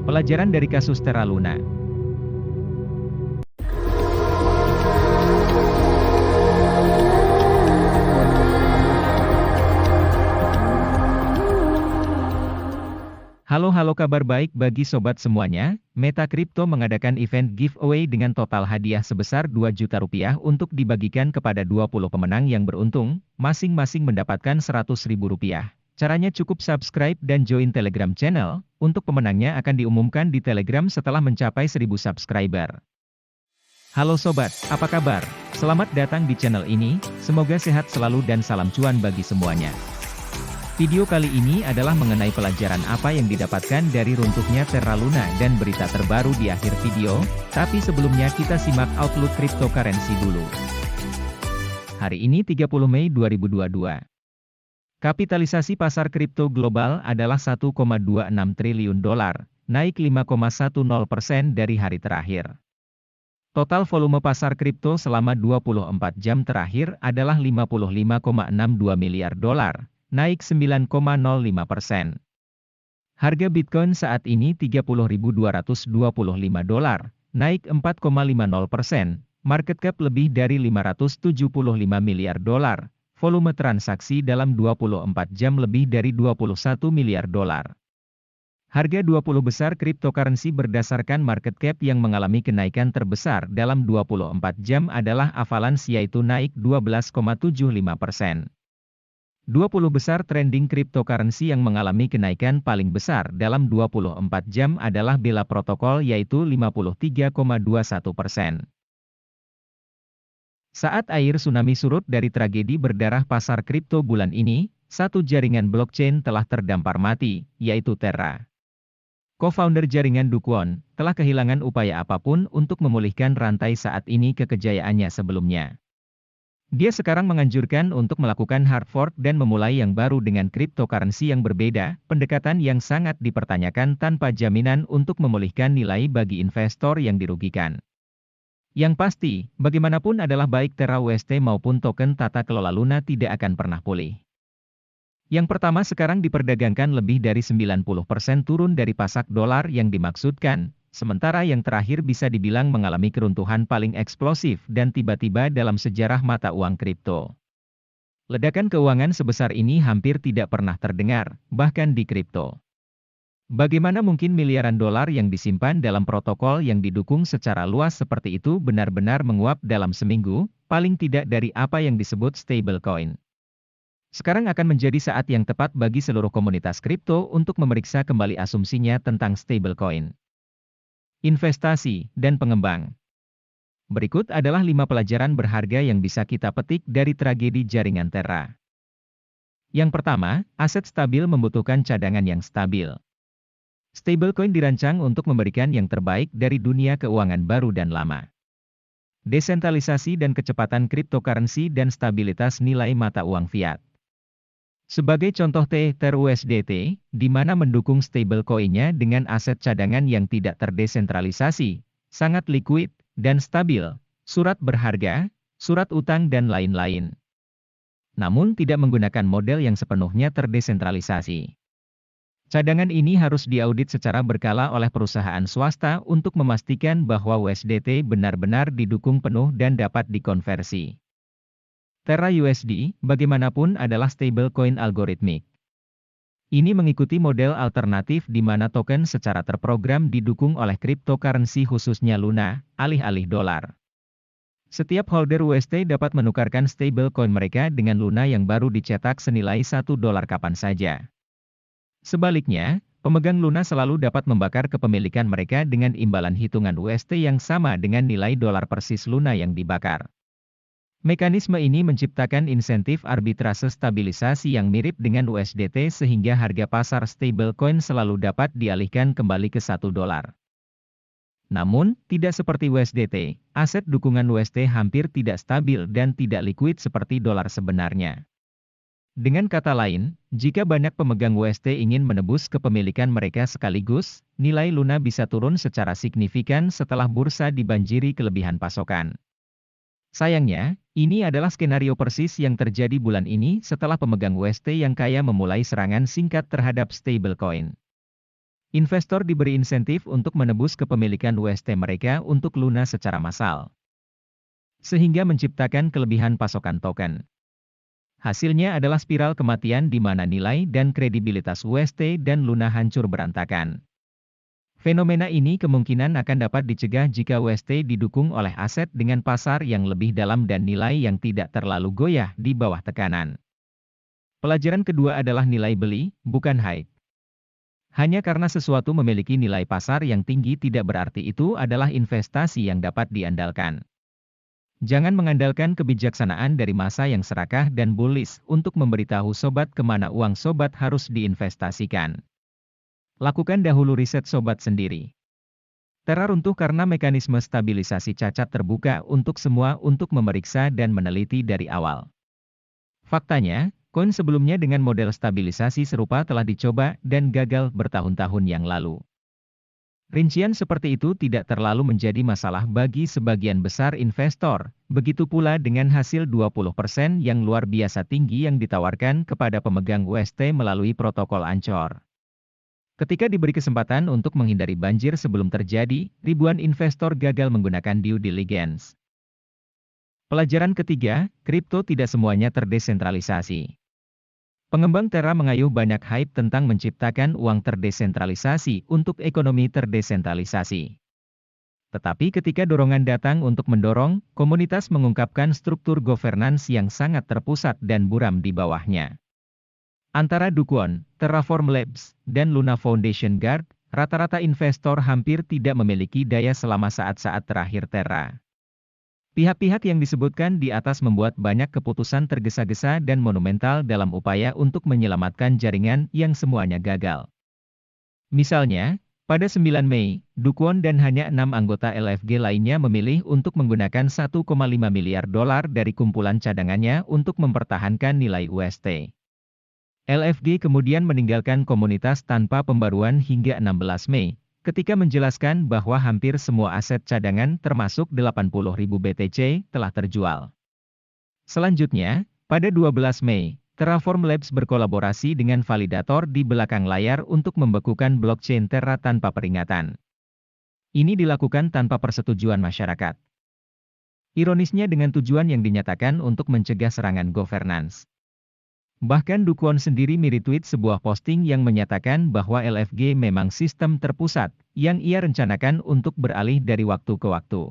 Pelajaran dari kasus Terra Luna. Halo kabar baik bagi sobat semuanya, Meta Crypto mengadakan event giveaway dengan total hadiah sebesar 2 juta rupiah untuk dibagikan kepada 20 pemenang yang beruntung, masing-masing mendapatkan 100 ribu rupiah. Caranya cukup subscribe dan join Telegram channel, untuk pemenangnya akan diumumkan di Telegram setelah mencapai 1000 subscriber. Halo sobat, apa kabar? Selamat datang di channel ini, semoga sehat selalu dan salam cuan bagi semuanya. Video kali ini adalah mengenai pelajaran apa yang didapatkan dari runtuhnya Terra Luna dan berita terbaru di akhir video, tapi sebelumnya kita simak outlook cryptocurrency dulu. Hari ini 30 Mei 2022. Kapitalisasi pasar kripto global adalah 1,26 triliun dolar, naik 5,10% dari hari terakhir. Total volume pasar kripto selama 24 jam terakhir adalah 55,62 miliar dolar. Naik 9,05%. Harga Bitcoin saat ini 30.225 dolar, naik 4,50%, market cap lebih dari 575 miliar dolar, volume transaksi dalam 24 jam lebih dari 21 miliar dolar. Harga 20 besar cryptocurrency berdasarkan market cap yang mengalami kenaikan terbesar dalam 24 jam adalah Avalanche yaitu naik 12,75%. 20 besar trending cryptocurrency yang mengalami kenaikan paling besar dalam 24 jam adalah Bela Protocol yaitu 53,21%. Saat air tsunami surut dari tragedi berdarah pasar kripto bulan ini, satu jaringan blockchain telah terdampar mati, yaitu Terra. Co-founder jaringan Do Kwon telah kehilangan upaya apapun untuk memulihkan rantai saat ini ke kejayaannya sebelumnya. Dia sekarang menganjurkan untuk melakukan hard fork dan memulai yang baru dengan cryptocurrency yang berbeda, pendekatan yang sangat dipertanyakan tanpa jaminan untuk memulihkan nilai bagi investor yang dirugikan. Yang pasti, bagaimanapun adalah baik Terra UST maupun token tata kelola Luna tidak akan pernah pulih. Yang pertama sekarang diperdagangkan lebih dari 90% turun dari pasak dolar yang dimaksudkan. Sementara yang terakhir bisa dibilang mengalami keruntuhan paling eksplosif dan tiba-tiba dalam sejarah mata uang kripto. Ledakan keuangan sebesar ini hampir tidak pernah terdengar, bahkan di kripto. Bagaimana mungkin miliaran dolar yang disimpan dalam protokol yang didukung secara luas seperti itu benar-benar menguap dalam seminggu, paling tidak dari apa yang disebut stablecoin. Sekarang akan menjadi saat yang tepat bagi seluruh komunitas kripto untuk memeriksa kembali asumsinya tentang stablecoin. Investasi, dan pengembang. Berikut adalah 5 pelajaran berharga yang bisa kita petik dari tragedi jaringan Terra. Yang pertama, aset stabil membutuhkan cadangan yang stabil. Stablecoin dirancang untuk memberikan yang terbaik dari dunia keuangan baru dan lama. Desentralisasi dan kecepatan cryptocurrency dan stabilitas nilai mata uang fiat. Sebagai contoh Tether USDT, di mana mendukung stablecoin-nya dengan aset cadangan yang tidak terdesentralisasi, sangat liquid, dan stabil, surat berharga, surat utang dan lain-lain. Namun tidak menggunakan model yang sepenuhnya terdesentralisasi. Cadangan ini harus diaudit secara berkala oleh perusahaan swasta untuk memastikan bahwa USDT benar-benar didukung penuh dan dapat dikonversi. Terra USD, bagaimanapun adalah stablecoin algoritmik. Ini mengikuti model alternatif di mana token secara terprogram didukung oleh cryptocurrency khususnya Luna, alih-alih dolar. Setiap holder USD dapat menukarkan stablecoin mereka dengan Luna yang baru dicetak senilai $1 kapan saja. Sebaliknya, pemegang Luna selalu dapat membakar kepemilikan mereka dengan imbalan hitungan USD yang sama dengan nilai dolar persis Luna yang dibakar. Mekanisme ini menciptakan insentif arbitrase stabilisasi yang mirip dengan USDT sehingga harga pasar stablecoin selalu dapat dialihkan kembali ke $1. Namun, tidak seperti USDT, aset dukungan USD hampir tidak stabil dan tidak liquid seperti dolar sebenarnya. Dengan kata lain, jika banyak pemegang USD ingin menebus kepemilikan mereka sekaligus, nilai Luna bisa turun secara signifikan setelah bursa dibanjiri kelebihan pasokan. Sayangnya, ini adalah skenario persis yang terjadi bulan ini setelah pemegang USD yang kaya memulai serangan singkat terhadap stablecoin. Investor diberi insentif untuk menebus kepemilikan UST mereka untuk Luna secara massal, sehingga menciptakan kelebihan pasokan token. Hasilnya adalah spiral kematian di mana nilai dan kredibilitas UST dan Luna hancur berantakan. Fenomena ini kemungkinan akan dapat dicegah jika UST didukung oleh aset dengan pasar yang lebih dalam dan nilai yang tidak terlalu goyah di bawah tekanan. Pelajaran kedua adalah nilai beli, bukan hype. Hanya karena sesuatu memiliki nilai pasar yang tinggi tidak berarti itu adalah investasi yang dapat diandalkan. Jangan mengandalkan kebijaksanaan dari masa yang serakah dan bullish untuk memberitahu sobat kemana uang sobat harus diinvestasikan. Lakukan dahulu riset sobat sendiri. Terra runtuh karena mekanisme stabilisasi cacat terbuka untuk semua untuk memeriksa dan meneliti dari awal. Faktanya, koin sebelumnya dengan model stabilisasi serupa telah dicoba dan gagal bertahun-tahun yang lalu. Rincian seperti itu tidak terlalu menjadi masalah bagi sebagian besar investor, begitu pula dengan hasil 20% yang luar biasa tinggi yang ditawarkan kepada pemegang UST melalui protokol Ancor. Ketika diberi kesempatan untuk menghindari banjir sebelum terjadi, ribuan investor gagal menggunakan due diligence. Pelajaran ketiga, kripto tidak semuanya terdesentralisasi. Pengembang Terra mengayuh banyak hype tentang menciptakan uang terdesentralisasi untuk ekonomi terdesentralisasi. Tetapi ketika dorongan datang untuk mendorong, komunitas mengungkapkan struktur governance yang sangat terpusat dan buram di bawahnya. Antara Dukwon, Terraform Labs, dan Luna Foundation Guard, rata-rata investor hampir tidak memiliki daya selama saat-saat terakhir Terra. Pihak-pihak yang disebutkan di atas membuat banyak keputusan tergesa-gesa dan monumental dalam upaya untuk menyelamatkan jaringan yang semuanya gagal. Misalnya, pada 9 Mei, Dukwon dan hanya 6 anggota LFG lainnya memilih untuk menggunakan 1,5 miliar dolar dari kumpulan cadangannya untuk mempertahankan nilai UST. LFG kemudian meninggalkan komunitas tanpa pembaruan hingga 16 Mei, ketika menjelaskan bahwa hampir semua aset cadangan termasuk 80.000 BTC telah terjual. Selanjutnya, pada 12 Mei, Terraform Labs berkolaborasi dengan validator di belakang layar untuk membekukan blockchain Terra tanpa peringatan. Ini dilakukan tanpa persetujuan masyarakat. Ironisnya dengan tujuan yang dinyatakan untuk mencegah serangan governance. Bahkan Dukwon sendiri meretweet sebuah posting yang menyatakan bahwa LFG memang sistem terpusat, yang ia rencanakan untuk beralih dari waktu ke waktu.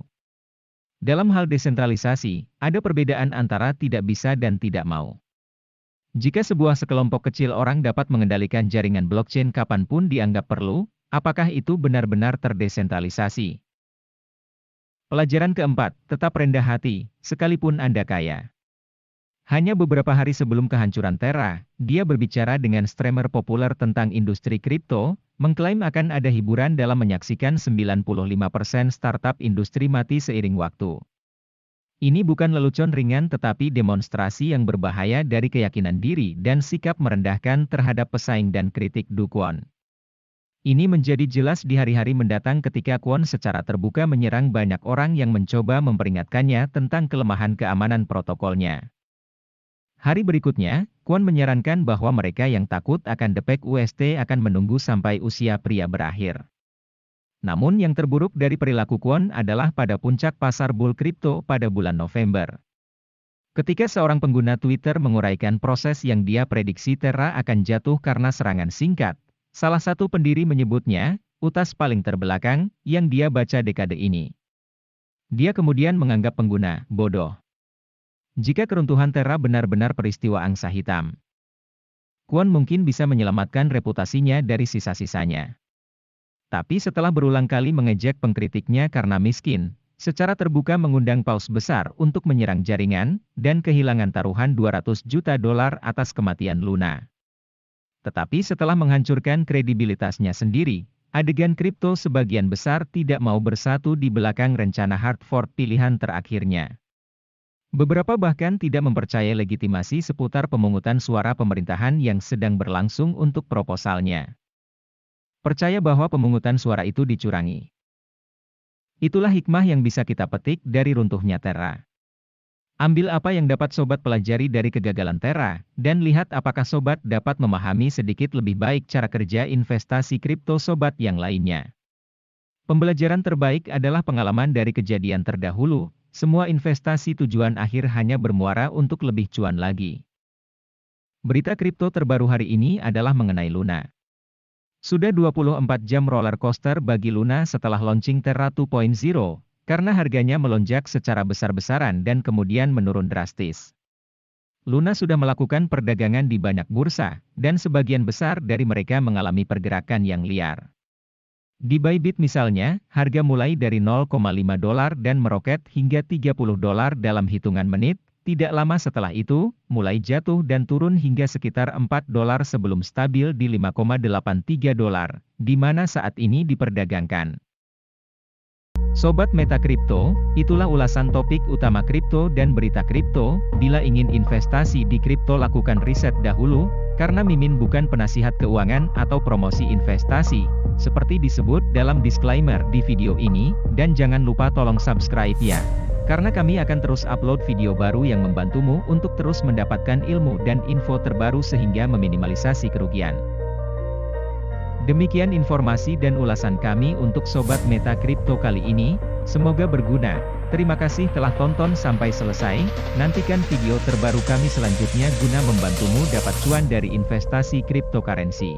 Dalam hal desentralisasi, ada perbedaan antara tidak bisa dan tidak mau. Jika sebuah sekelompok kecil orang dapat mengendalikan jaringan blockchain kapanpun dianggap perlu, apakah itu benar-benar terdesentralisasi? Pelajaran keempat, tetap rendah hati, sekalipun Anda kaya. Hanya beberapa hari sebelum kehancuran Terra, dia berbicara dengan streamer populer tentang industri kripto, mengklaim akan ada hiburan dalam menyaksikan 95% startup industri mati seiring waktu. Ini bukan lelucon ringan tetapi demonstrasi yang berbahaya dari keyakinan diri dan sikap merendahkan terhadap pesaing dan kritik Dukwon. Ini menjadi jelas di hari-hari mendatang ketika Kwon secara terbuka menyerang banyak orang yang mencoba memperingatkannya tentang kelemahan keamanan protokolnya. Hari berikutnya, Kwon menyarankan bahwa mereka yang takut akan depek UST akan menunggu sampai usia pria berakhir. Namun yang terburuk dari perilaku Kwon adalah pada puncak pasar bull kripto pada bulan November. Ketika seorang pengguna Twitter menguraikan proses yang dia prediksi Terra akan jatuh karena serangan singkat, salah satu pendiri menyebutnya, utas paling terbelakang, yang dia baca dekade ini. Dia kemudian menganggap pengguna bodoh. Jika keruntuhan Terra benar-benar peristiwa angsa hitam, Kwon mungkin bisa menyelamatkan reputasinya dari sisa-sisanya. Tapi setelah berulang kali mengejek pengkritiknya karena miskin, secara terbuka mengundang paus besar untuk menyerang jaringan, dan kehilangan taruhan 200 juta dolar atas kematian Luna. Tetapi setelah menghancurkan kredibilitasnya sendiri, adegan kripto sebagian besar tidak mau bersatu di belakang rencana hard fork pilihan terakhirnya. Beberapa bahkan tidak mempercayai legitimasi seputar pemungutan suara pemerintahan yang sedang berlangsung untuk proposalnya. Percaya bahwa pemungutan suara itu dicurangi. Itulah hikmah yang bisa kita petik dari runtuhnya Terra. Ambil apa yang dapat sobat pelajari dari kegagalan Terra, dan lihat apakah sobat dapat memahami sedikit lebih baik cara kerja investasi kripto sobat yang lainnya. Pembelajaran terbaik adalah pengalaman dari kejadian terdahulu, semua investasi tujuan akhir hanya bermuara untuk lebih cuan lagi. Berita kripto terbaru hari ini adalah mengenai Luna. Sudah 24 jam roller coaster bagi Luna setelah launching Terra 2.0, karena harganya melonjak secara besar-besaran dan kemudian menurun drastis. Luna sudah melakukan perdagangan di banyak bursa, dan sebagian besar dari mereka mengalami pergerakan yang liar. Di Bybit misalnya, harga mulai dari $0,5 dan meroket hingga $30 dalam hitungan menit. Tidak lama setelah itu, mulai jatuh dan turun hingga sekitar $4 sebelum stabil di $5,83, di mana saat ini diperdagangkan. Sobat Meta Kripto, itulah ulasan topik utama kripto dan berita kripto. Bila ingin investasi di kripto lakukan riset dahulu, karena Mimin bukan penasihat keuangan atau promosi investasi, seperti disebut dalam disclaimer di video ini, dan jangan lupa tolong subscribe ya. Karena kami akan terus upload video baru yang membantumu untuk terus mendapatkan ilmu dan info terbaru sehingga meminimalisasi kerugian. Demikian informasi dan ulasan kami untuk Sobat Meta Kripto kali ini, semoga berguna. Terima kasih telah tonton sampai selesai, nantikan video terbaru kami selanjutnya guna membantumu dapat cuan dari investasi cryptocurrency.